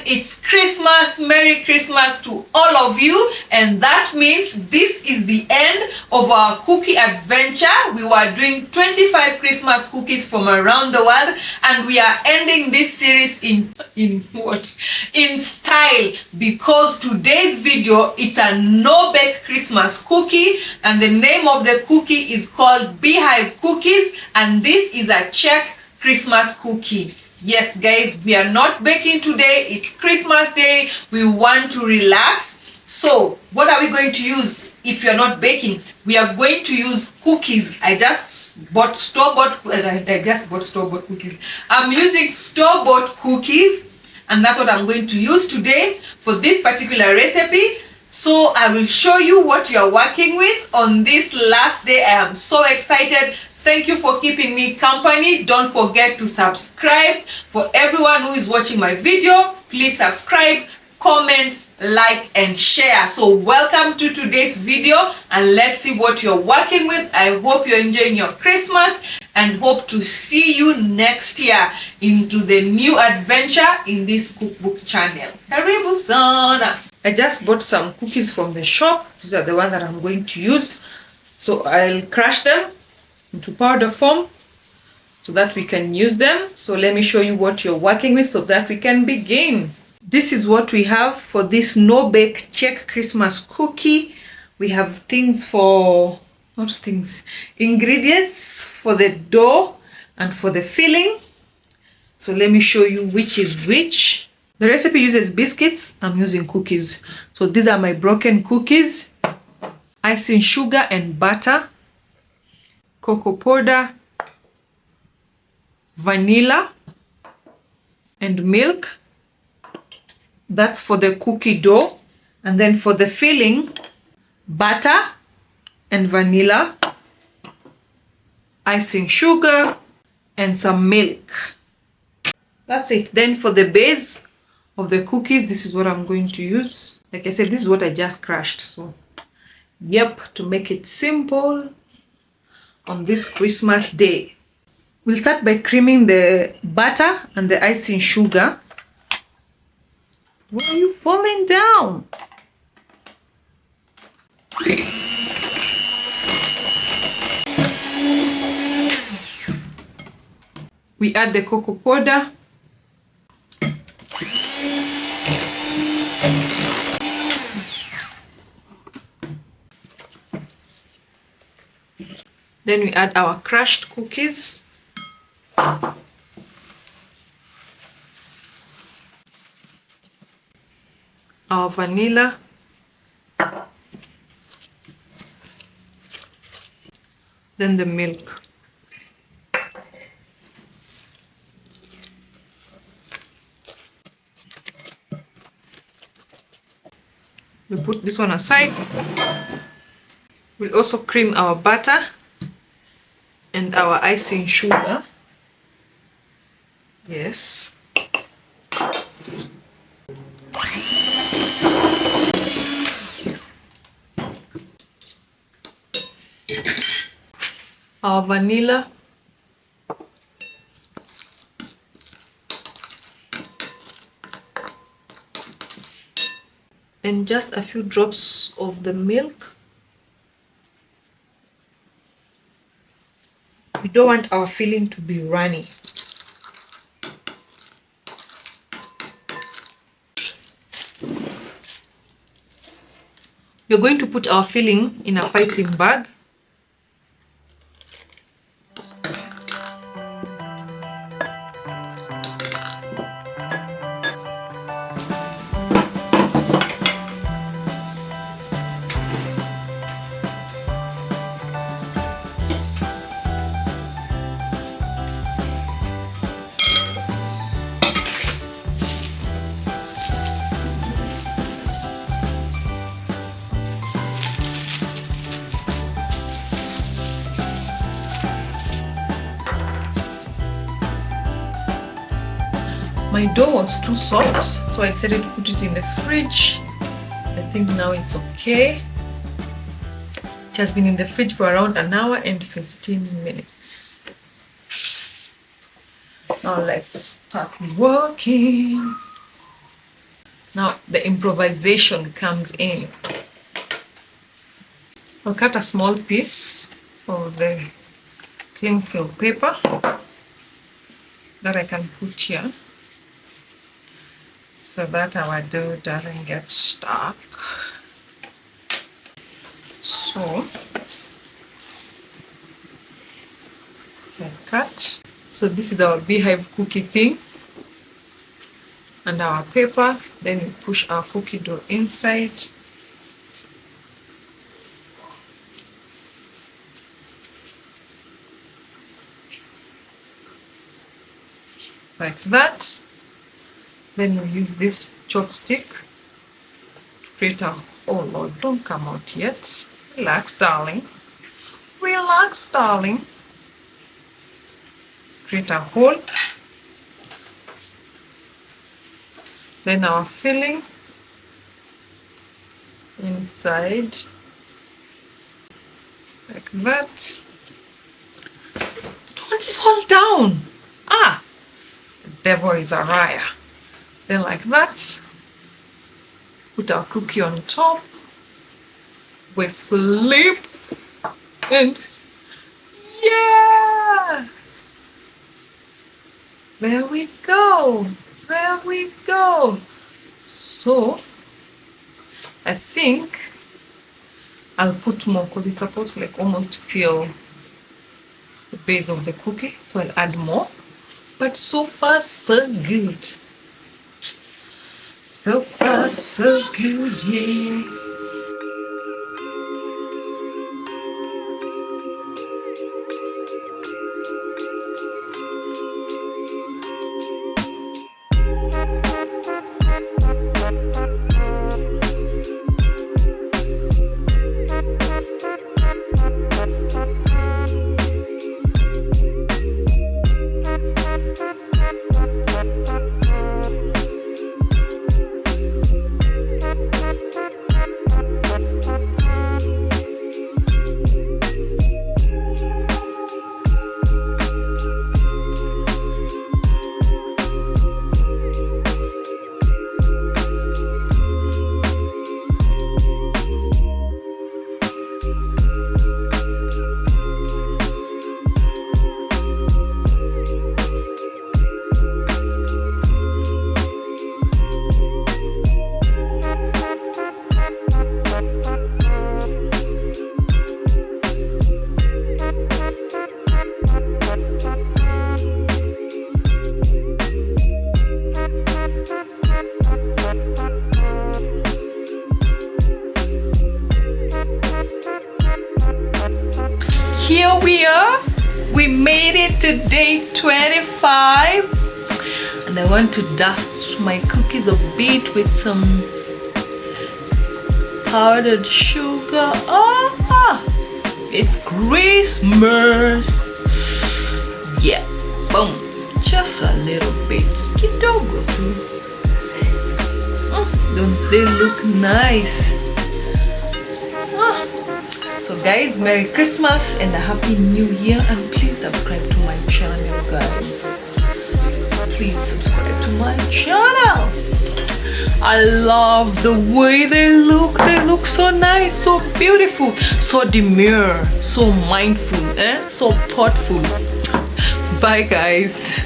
it's Christmas. Merry Christmas to all of you. And that means this is the end of our cookie adventure. We were doing 25 Christmas cookies from around the world, and we are ending this series in style, because today's video, it's a no-bake Christmas cookie, and the name of the cookie is called Beehive cookies, and this is a Czech Christmas cookie. Yes guys, we are not baking today. It's Christmas Day. We want to relax. So what are we going to use if you're not baking? We are going to use cookies. I just bought store-bought cookies. I'm using store-bought cookies, and that's what I'm going to use today for this particular recipe. So I will show you what you're working with on this last day. I am so excited. Thank you for keeping me company. Don't forget to subscribe. For everyone who is watching my video, please subscribe, comment, like, and share. So welcome to today's video, and let's see what you're working with. I hope you're enjoying your Christmas, and hope to see you next year into the new adventure in this cookbook channel. Karibu sana. I just bought some cookies from the shop. These are the ones that I'm going to use. So I'll crush them into powder form so that we can use them. So let me show you what you're working with so that we can begin. This is what we have for this no-bake Czech Christmas cookie. We have ingredients for the dough and for the filling. So let me show you which is which. The recipe uses biscuits. I'm using cookies. So these are my broken cookies. Icing sugar and butter, cocoa powder, vanilla, and milk. That's for the cookie dough. And then for the filling, butter and vanilla, icing sugar, and some milk. That's it. Then for the base of the cookies, this is what I'm going to use. Like I said, this is what I just crushed. So, yep, to make it simple on this Christmas day. We'll start by creaming the butter and the icing sugar. Why are you falling down? We add the cocoa powder. Then we add our crushed cookies. Our vanilla. Then the milk. We put this one aside. We'll also cream our butter and our icing sugar. Yes. Our vanilla. And just a few drops of the milk. We don't want our filling to be runny. We're going to put our filling in a piping bag. My dough was too soft, so I decided to put it in the fridge. I think now it's okay. It has been in the fridge for around an hour and 15 minutes. Now let's start working. Now the improvisation comes in. I'll cut a small piece of the cling film paper that I can put here so that our dough doesn't get stuck. So I cut. So this is our beehive cookie thing and our paper. Then we push our cookie dough inside. Like that. Then we use this chopstick to create a, oh Lord, don't come out yet. Relax, darling. Relax, darling. Create a hole. Then our filling inside. Like that. Don't fall down. Ah! The devil is a liar. Then like that, put our cookie on top. We flip and yeah! There we go. There we go. So I think I'll put more because it's supposed to like almost fill the base of the cookie. So I'll add more. But so far so good. So far so good, yeah. Here we are. We made it to day 25. And I want to dust my cookies a bit with some powdered sugar. Ah, it's Christmas. Yeah, boom. Just a little bit. Kidogo too. Don't they look nice? So guys, Merry Christmas and a Happy New Year, and please subscribe to my channel, guys. Please subscribe to my channel. I love the way they look. They look so nice, so beautiful, so demure, so mindful, so thoughtful. Bye guys.